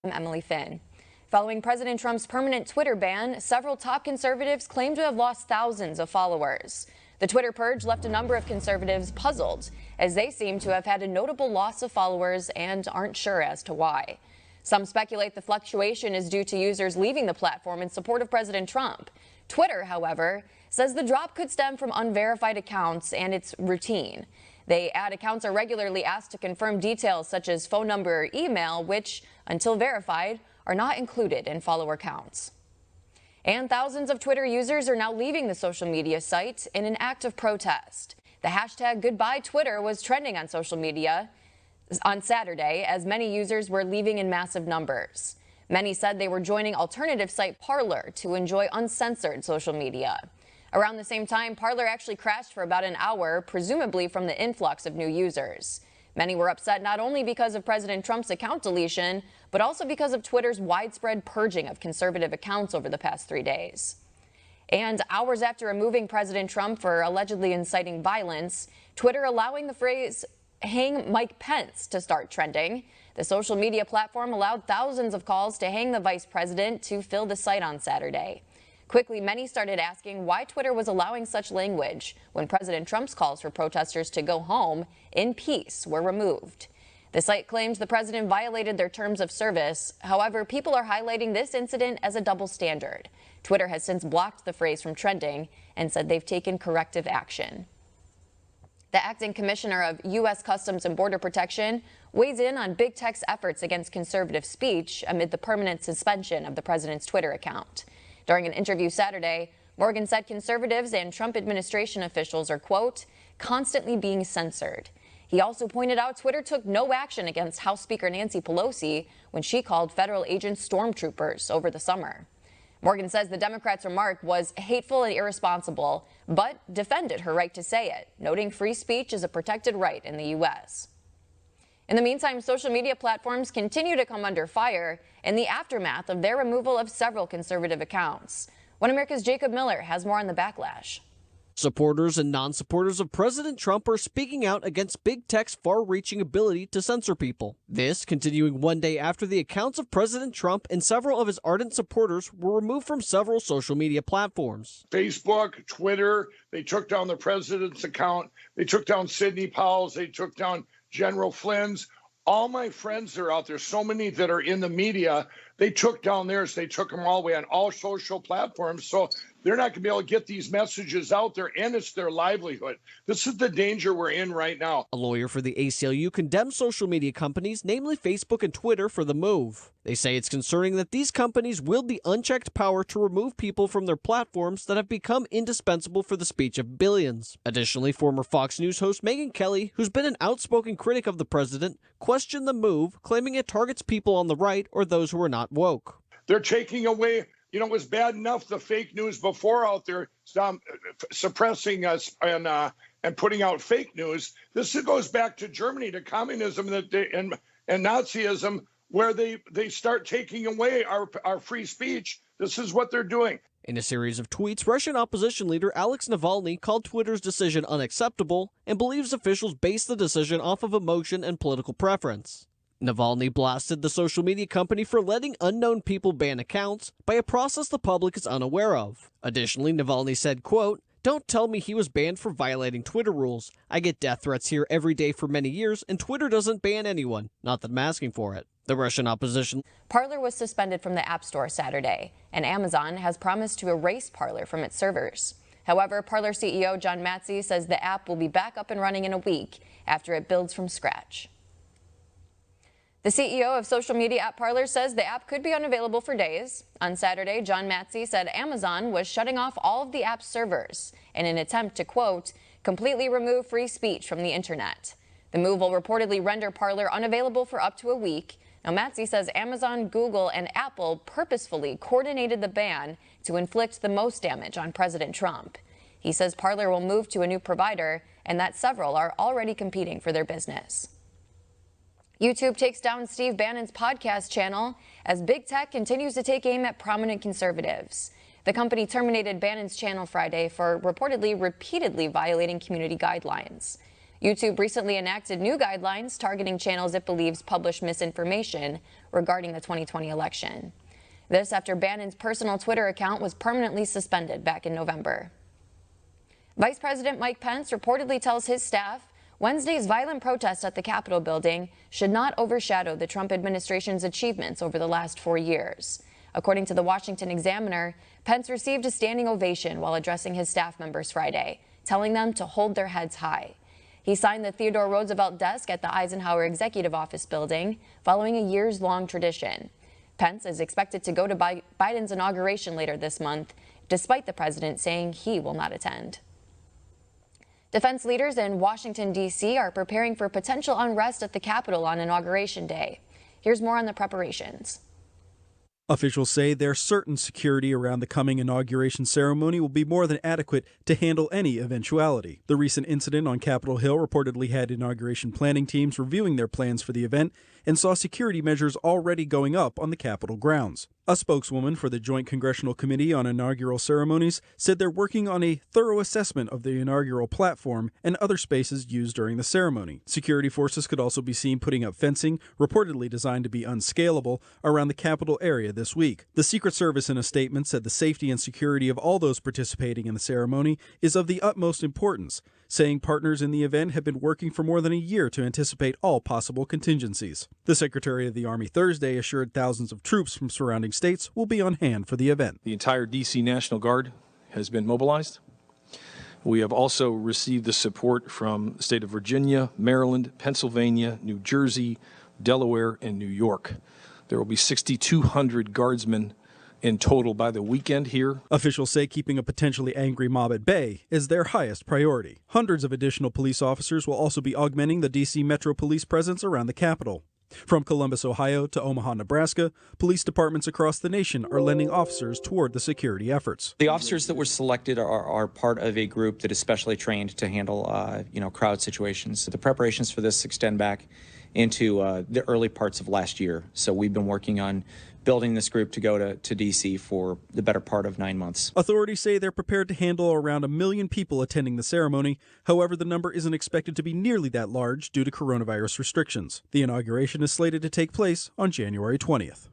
I'm Emily Finn. Following President Trump's permanent Twitter ban, several top conservatives claim to have lost thousands of followers. The Twitter purge left a number of conservatives puzzled, as they seem to have had a notable loss of followers and aren't sure as to why. Some speculate the fluctuation is due to users leaving the platform in support of President Trump. Twitter, however, says the drop could stem from unverified accounts and its routine. They add accounts are regularly asked to confirm details such as phone number or email, which, until verified, are not included in follower counts. And thousands of Twitter users are now leaving the social media site in an act of protest. The hashtag Goodbye Twitter was trending on social media on Saturday as many users were leaving in massive numbers. Many said they were joining alternative site Parler to enjoy uncensored social media. Around the same time, Parler actually crashed for about an hour, presumably from the influx of new users. Many were upset not only because of President Trump's account deletion, but also because of Twitter's widespread purging of conservative accounts over the past 3 days. And hours after removing President Trump for allegedly inciting violence, Twitter allowing the phrase "hang Mike Pence" to start trending. The social media platform allowed thousands of calls to hang the vice president to fill the site on Saturday. Quickly, many started asking why Twitter was allowing such language when President Trump's calls for protesters to go home in peace were removed. The site claims the president violated their terms of service. However, people are highlighting this incident as a double standard. Twitter has since blocked the phrase from trending and said they've taken corrective action. The acting commissioner of U.S. Customs and Border Protection weighs in on big tech's efforts against conservative speech amid the permanent suspension of the president's Twitter account. During an interview Saturday, Morgan said conservatives and Trump administration officials are, quote, constantly being censored. He also pointed out Twitter took no action against House Speaker Nancy Pelosi when she called federal agents stormtroopers over the summer. Morgan says the Democrats' remark was hateful and irresponsible, but defended her right to say it, noting free speech is a protected right in the U.S. In the meantime, social media platforms continue to come under fire in the aftermath of their removal of several conservative accounts. One America's Jacob Miller has more on the backlash. Supporters and non-supporters of President Trump are speaking out against big tech's far-reaching ability to censor people. This continuing one day after the accounts of President Trump and several of his ardent supporters were removed from several social media platforms. Facebook, Twitter, they took down the president's account. They took down Sidney Powell's. They took down General Flynn's. All my friends are out there, so many that are in the media, they took down theirs. They took them all the way on all social platforms. So they're not going to be able to get these messages out there, and it's their livelihood. This is the danger we're in right now. A lawyer for the ACLU condemns social media companies, namely Facebook and Twitter, for the move. They say it's concerning that these companies wield the unchecked power to remove people from their platforms that have become indispensable for the speech of billions. Additionally, former Fox News host Megyn Kelly, who's been an outspoken critic of the president, questioned the move, claiming it targets people on the right or those who are not woke. They're taking away, it was bad enough the fake news before out there suppressing us and putting out fake news. This goes back to Germany, to communism and Nazism, where they start taking away our free speech. This is what they're doing. In a series of tweets, Russian opposition leader Alex Navalny called Twitter's decision unacceptable and believes officials based the decision off of emotion and political preference. Navalny blasted the social media company for letting unknown people ban accounts by a process the public is unaware of. Additionally, Navalny said, quote, "Don't tell me he was banned for violating Twitter rules. I get death threats here every day for many years, and Twitter doesn't ban anyone. Not that I'm asking for it." The Russian opposition. Parler was suspended from the App Store Saturday, and Amazon has promised to erase Parler from its servers. However, Parler CEO John Matzey says the app will be back up and running in a week after it builds from scratch. The CEO of social media app Parler says the app could be unavailable for days. On Saturday, John Matzey said Amazon was shutting off all of the app's servers in an attempt to, quote, completely remove free speech from the internet. The move will reportedly render Parler unavailable for up to a week. Now, Matzey says Amazon, Google, and Apple purposefully coordinated the ban to inflict the most damage on President Trump. He says Parler will move to a new provider and that several are already competing for their business. YouTube takes down Steve Bannon's podcast channel as big tech continues to take aim at prominent conservatives. The company terminated Bannon's channel Friday for reportedly repeatedly violating community guidelines. YouTube recently enacted new guidelines targeting channels it believes publish misinformation regarding the 2020 election. This after Bannon's personal Twitter account was permanently suspended back in November. Vice President Mike Pence reportedly tells his staff Wednesday's violent protest at the Capitol building should not overshadow the Trump administration's achievements over the last 4 years. According to the Washington Examiner, Pence received a standing ovation while addressing his staff members Friday, telling them to hold their heads high. He signed the Theodore Roosevelt desk at the Eisenhower Executive Office building, following a years-long tradition. Pence is expected to go to Biden's inauguration later this month, despite the president saying he will not attend. Defense leaders in Washington, D.C. are preparing for potential unrest at the Capitol on Inauguration Day. Here's more on the preparations. Officials say they're certain security around the coming inauguration ceremony will be more than adequate to handle any eventuality. The recent incident on Capitol Hill reportedly had inauguration planning teams reviewing their plans for the event and saw security measures already going up on the Capitol grounds. A spokeswoman for the Joint Congressional Committee on Inaugural Ceremonies said they're working on a thorough assessment of the inaugural platform and other spaces used during the ceremony. Security forces could also be seen putting up fencing, reportedly designed to be unscalable, around the Capitol area this week. The Secret Service in a statement said the safety and security of all those participating in the ceremony is of the utmost importance, saying partners in the event have been working for more than a year to anticipate all possible contingencies. The Secretary of the Army Thursday assured thousands of troops from surrounding states will be on hand for the event. The entire D.C. National Guard has been mobilized. We have also received the support from the state of Virginia, Maryland, Pennsylvania, New Jersey, Delaware, and New York. There will be 6,200 guardsmen in total by the weekend here. Officials say keeping a potentially angry mob at bay is their highest priority. Hundreds of additional police officers will also be augmenting the D.C. Metro Police presence around the Capitol. From Columbus, Ohio to Omaha, Nebraska, police departments across the nation are lending officers toward the security efforts. The officers that were selected are part of a group that is specially trained to handle crowd situations. So the preparations for this extend back into the early parts of last year. So we've been working on building this group to go to D.C. for the better part of 9 months. Authorities say they're prepared to handle around 1 million people attending the ceremony. However, the number isn't expected to be nearly that large due to coronavirus restrictions. The inauguration is slated to take place on January 20th.